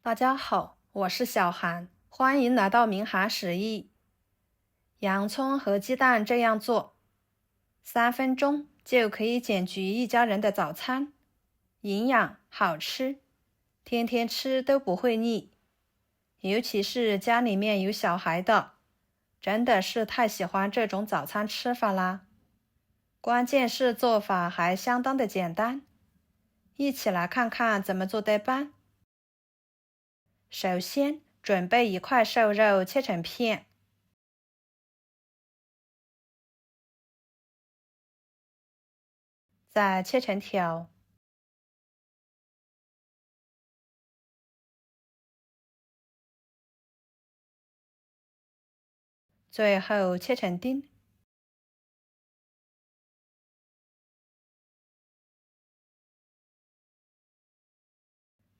大家好，我是小韩，欢迎来到明涵食艺。洋葱和鸡蛋这样做，3分钟就可以解决一家人的早餐，营养好吃，天天吃都不会腻。尤其是家里面有小孩的，真的是太喜欢这种早餐吃法啦。关键是做法还相当的简单，一起来看看怎么做对吧。首先，准备一块瘦肉切成片，再切成条，最后切成丁。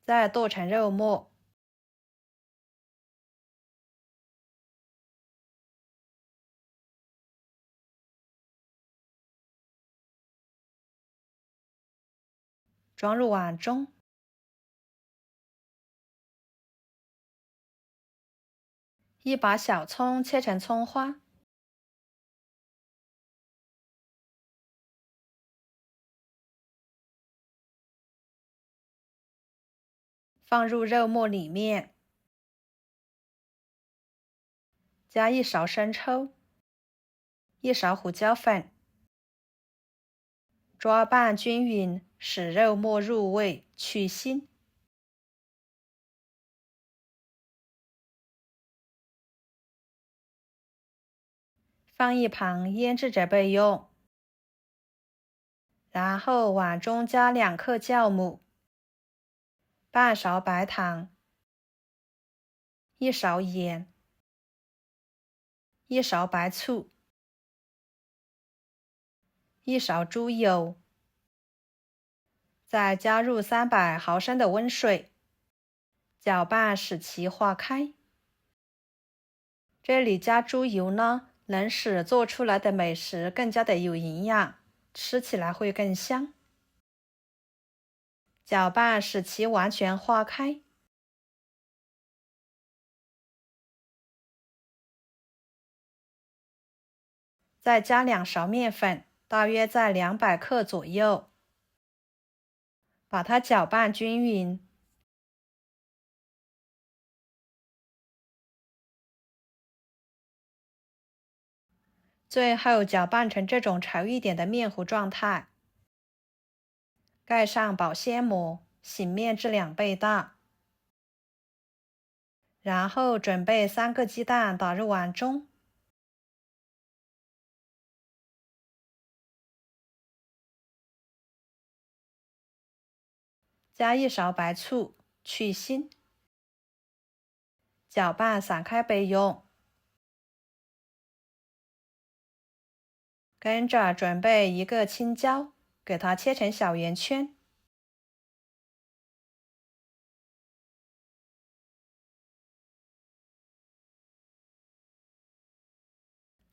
再剁成肉末，装入碗中。一把小葱切成葱花，放入肉末里面，加1勺生抽，1勺胡椒粉，抓拌均匀，使肉末入味去腥。放一旁腌制着备用。然后碗中加2克酵母，半勺白糖，1勺盐，1勺白醋，1勺猪油，再加入300毫升的温水，搅拌使其化开。这里加猪油呢，能使做出来的美食更加的有营养，吃起来会更香。搅拌使其完全化开。再加2勺面粉，大约在200克左右，把它搅拌均匀。最后搅拌成这种稠一点的面糊状态，盖上保鲜膜，醒面至2倍大。然后准备3个鸡蛋打入碗中，加1勺白醋去腥，搅拌散开备用。跟着准备1个青椒，给它切成小圆圈，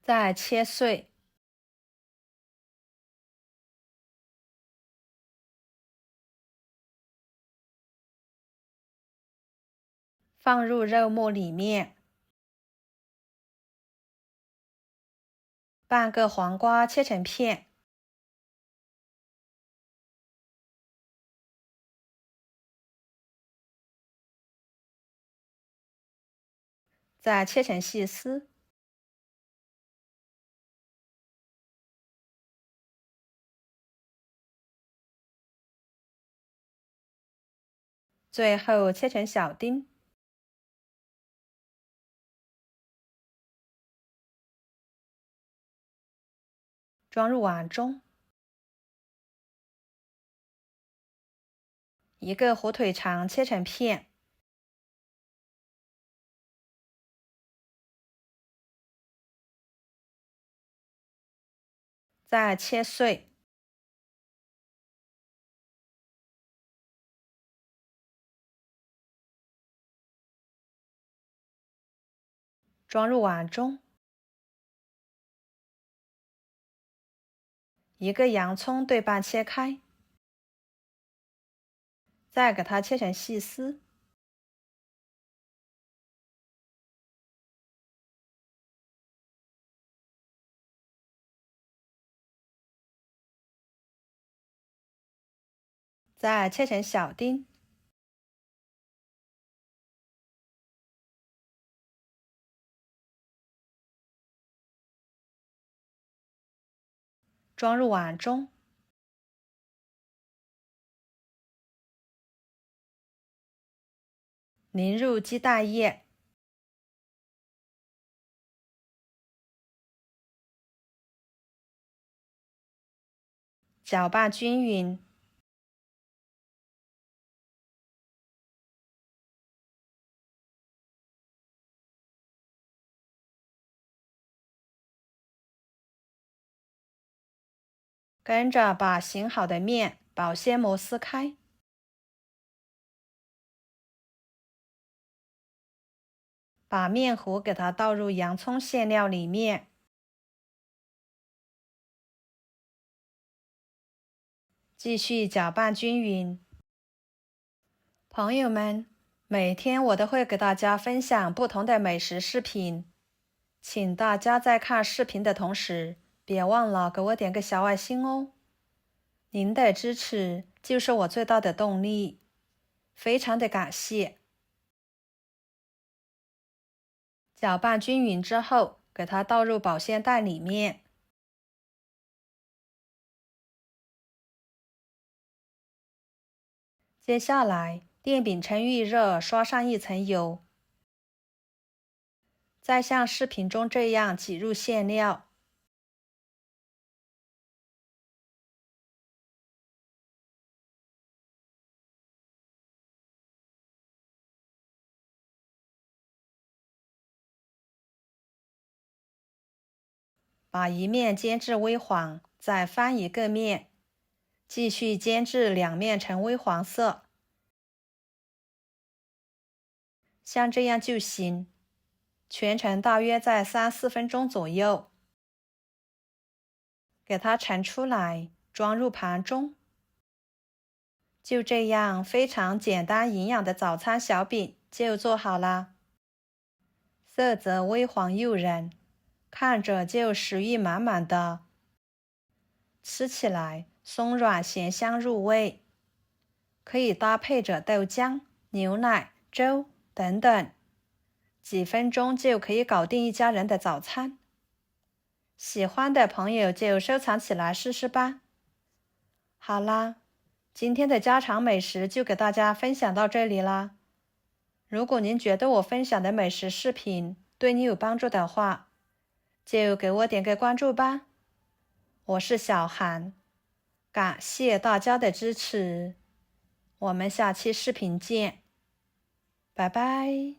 再切碎。放入肉末里面，半个黄瓜切成片，再切成细丝，最后切成小丁。装入碗中。1个火腿肠切成片，再切碎。装入碗中。1个洋葱对半切开，再给它切成细丝，再切成小丁，装入碗中。淋入鸡蛋液，搅拌均匀。跟着把醒好的面保鲜膜撕开，把面糊给它倒入洋葱馅料里面，继续搅拌均匀。朋友们，每天我都会给大家分享不同的美食视频，请大家在看视频的同时，别忘了给我点个小爱心哦。您的支持就是我最大的动力，非常的感谢。搅拌均匀之后，给它倒入保鲜袋里面。接下来，电饼趁预热刷上一层油，再像视频中这样挤入馅料。把一面煎至微黄，再翻一个面，继续煎至两面呈微黄色，像这样就行。全程大约在3-4分钟左右。给它盛出来，装入盘中。就这样，非常简单营养的早餐小饼就做好啦。色泽微黄诱人，看着就食欲满满的，吃起来松软咸香入味，可以搭配着豆浆、牛奶、粥等等，几分钟就可以搞定一家人的早餐。喜欢的朋友就收藏起来试试吧。好啦，今天的家常美食就给大家分享到这里啦。如果您觉得我分享的美食视频对你有帮助的话，就给我点个关注吧。我是小韩，感谢大家的支持，我们下期视频见，拜拜。